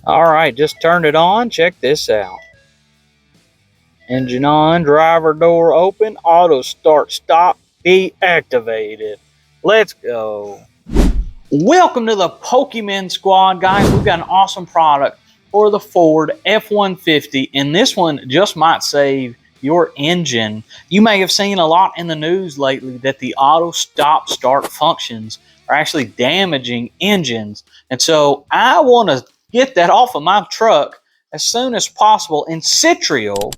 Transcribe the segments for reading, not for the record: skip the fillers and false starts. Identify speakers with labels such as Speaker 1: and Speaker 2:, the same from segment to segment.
Speaker 1: Alright, just turned it on. Check this out. Engine on, driver door open, auto start stop deactivated. Let's go. Welcome to the Pokemon Squad, guys. We've got an awesome product for the Ford F150, and this one just might save your engine. You may have seen a lot in the news lately that the auto stop start functions are actually damaging engines, and so I want to get that off of my truck as soon as possible. And Citreal,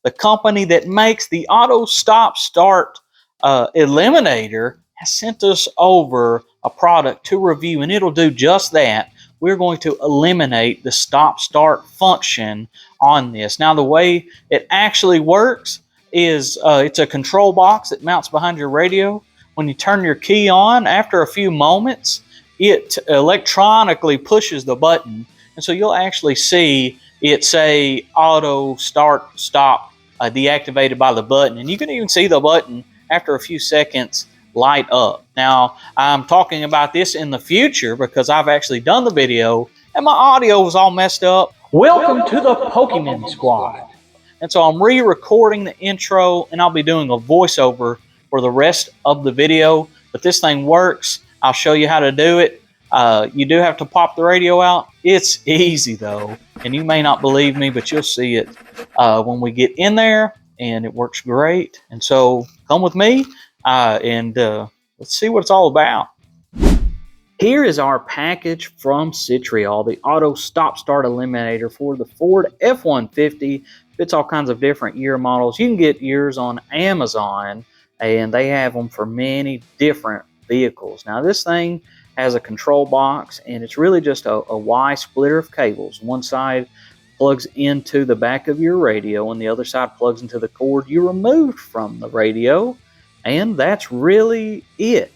Speaker 1: the company that makes the auto stop start eliminator, has sent us over a product to review, and it'll do just that. We're going to eliminate the stop start function on this. Now, the way it actually works is it's a control box that mounts behind your radio. When you turn your key on, after a few moments, it electronically pushes the button, and so you'll actually see it say auto start stop deactivated by the button, and you can even see the button after a few seconds light up. Now, I'm talking about this in the future because I've actually done the video and my audio was all messed up. Welcome to the Pokemon Squad. And so I'm re-recording the intro, and I'll be doing a voiceover for the rest of the video. But this thing works. I'll show you how to do it. You do have to pop the radio out. It's easy though, and you may not believe me, but you'll see it when we get in there, and it works great. And so come with me. Let's see what it's all about. Here is our package from Citreal, the auto stop start eliminator for the Ford F150. Fits all kinds of different year models. You can get yours on Amazon, and they have them for many different vehicles. Now, this thing has a control box, and it's really just a Y splitter of cables. One side plugs into the back of your radio, and the other side plugs into the cord you removed from the radio. And that's really it.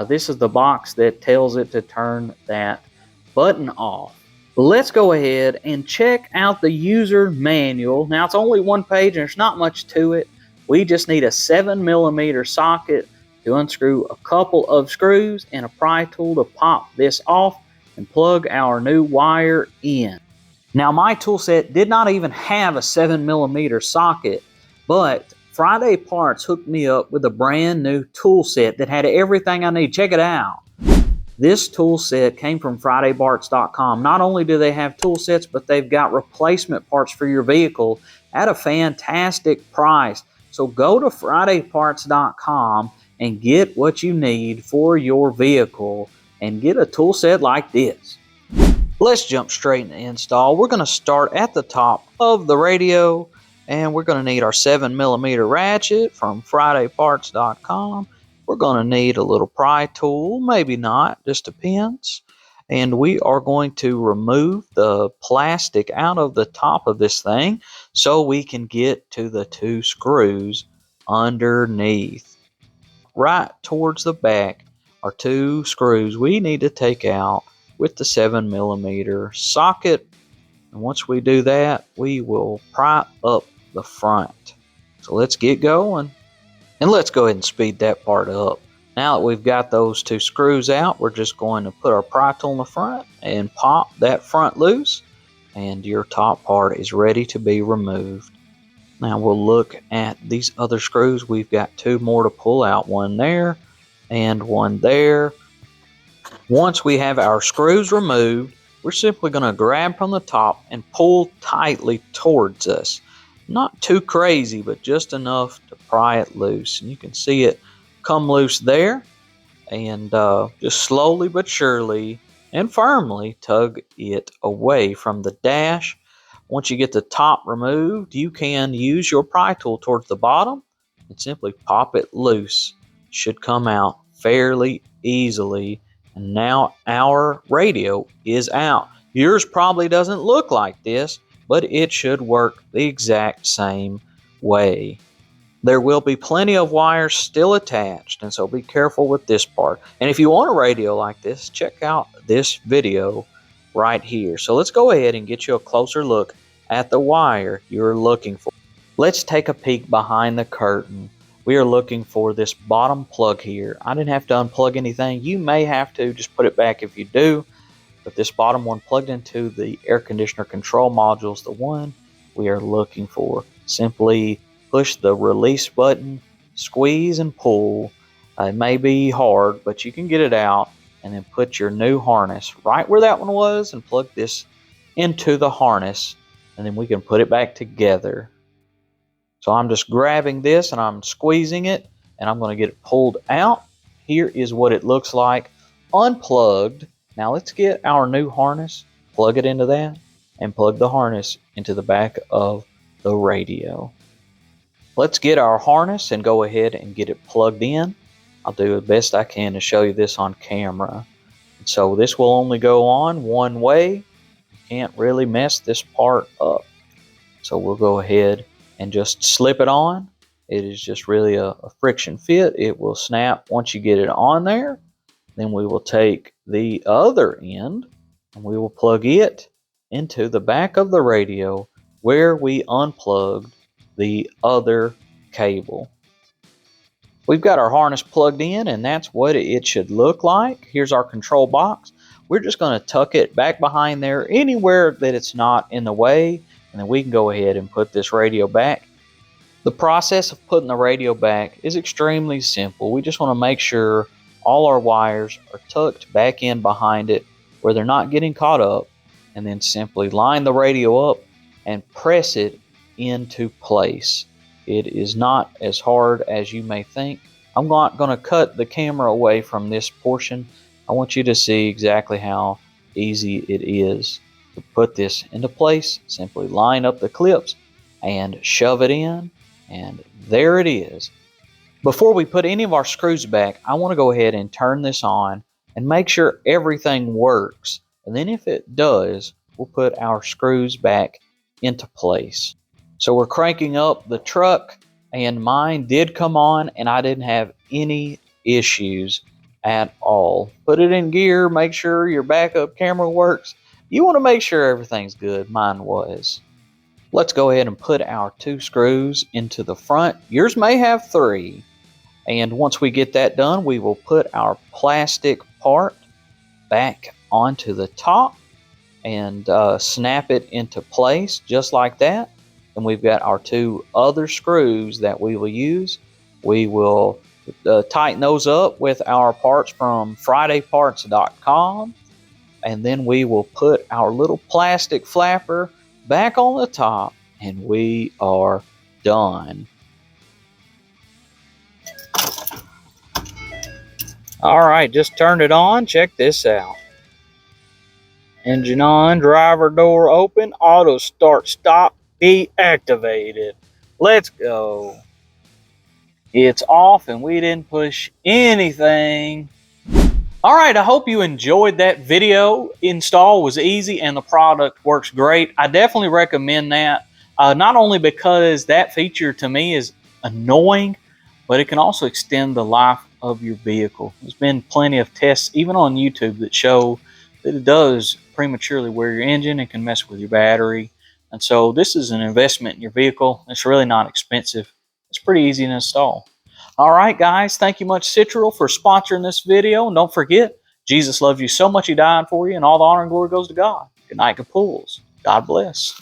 Speaker 1: This is the box that tells it to turn that button off. Let's go ahead and check out the user manual. Now, it's only one page and there's not much to it. We just need a 7mm socket to unscrew a couple of screws and a pry tool to pop this off and plug our new wire in. Now, my tool set did not even have a 7mm socket, but Friday Parts hooked me up with a brand new tool set that had everything I need. Check it out. This tool set came from FridayParts.com. Not only do they have tool sets, but they've got replacement parts for your vehicle at a fantastic price. So go to FridayParts.com and get what you need for your vehicle and get a tool set like this. Let's jump straight into install. We're going to start at the top of the radio, and we're going to need our 7mm ratchet from FridayParts.com. We're going to need a little pry tool, maybe not, just depends. And we are going to remove the plastic out of the top of this thing so we can get to the two screws underneath. Right towards the back are two screws we need to take out with the 7mm socket. And once we do that, we will pry up the front. So let's get going, and let's go ahead and speed that part up. Now that we've got those two screws out, we're just going to put our pry tool in the front and pop that front loose, and your top part is ready to be removed. Now we'll look at these other screws. We've got two more to pull out, one there and one there. Once we have our screws removed, we're simply going to grab from the top and pull tightly towards us. Not too crazy, but just enough to pry it loose. And you can see it come loose there. And just slowly but surely and firmly tug it away from the dash. Once you get the top removed, you can use your pry tool towards the bottom and simply pop it loose. It should come out fairly easily. And now our radio is out. Yours probably doesn't look like this, but it should work the exact same way. There will be plenty of wires still attached, and so be careful with this part. And if you want a radio like this, check out this video right here. So let's go ahead and get you a closer look at the wire you're looking for. Let's take a peek behind the curtain. We are looking for this bottom plug here. I didn't have to unplug anything. You may have to, just put it back if you do. but this bottom one plugged into the air conditioner control module is the one we are looking for. Simply push the release button, squeeze and pull. It may be hard, but you can get it out, and then put your new harness right where that one was and plug this into the harness, and then we can put it back together. So I'm just grabbing this and I'm squeezing it, and I'm going to get it pulled out. Here is what it looks like unplugged. Now let's get our new harness, plug it into that, and plug the harness into the back of the radio. Let's get our harness and go ahead and get it plugged in. I'll do the best I can to show you this on camera. So this will only go on one way. You can't really mess this part up. So we'll go ahead and just slip it on. It is just really a friction fit. It will snap once you get it on there. Then we will take the other end and we will plug it into the back of the radio where we unplugged the other cable. We've got our harness plugged in, and that's what it should look like. Here's our control box. We're just going to tuck it back behind there anywhere that it's not in the way, and then we can go ahead and put this radio back. The process of putting the radio back is extremely simple. We just want to make sure all our wires are tucked back in behind it where they're not getting caught up, and then simply line the radio up and press it into place. It is not as hard as you may think. I'm not going to cut the camera away from this portion. I want you to see exactly how easy it is to put this into place. Simply line up the clips and shove it in, and there it is. Before we put any of our screws back, I want to go ahead and turn this on and make sure everything works. And then if it does, we'll put our screws back into place. So we're cranking up the truck, and mine did come on, and I didn't have any issues at all. Put it in gear, make sure your backup camera works. You want to make sure everything's good. Mine was. Let's go ahead and put our 2 screws into the front. Yours may have 3. And once we get that done, we will put our plastic part back onto the top and snap it into place just like that. And we've got our 2 other screws that we will use. We will tighten those up with our parts from FridayParts.com. And then we will put our little plastic flapper back on the top, and we are done. All right, just turned it on. Check this out. Engine on, driver door open, auto start stop deactivated. Let's go. It's off, and we didn't push anything. All right, I hope you enjoyed that video. Install was easy and the product works great. I definitely recommend that. Not only because that feature to me is annoying, but it can also extend the life of your vehicle. There's been plenty of tests, even on YouTube, that show that it does prematurely wear your engine and can mess with your battery. And so this is an investment in your vehicle. It's really not expensive. It's pretty easy to install. All right, guys, thank you much, Citreal, for sponsoring this video. And don't forget, Jesus loves you so much he died for you, and all the honor and glory goes to God. Good night, good pulls. God bless.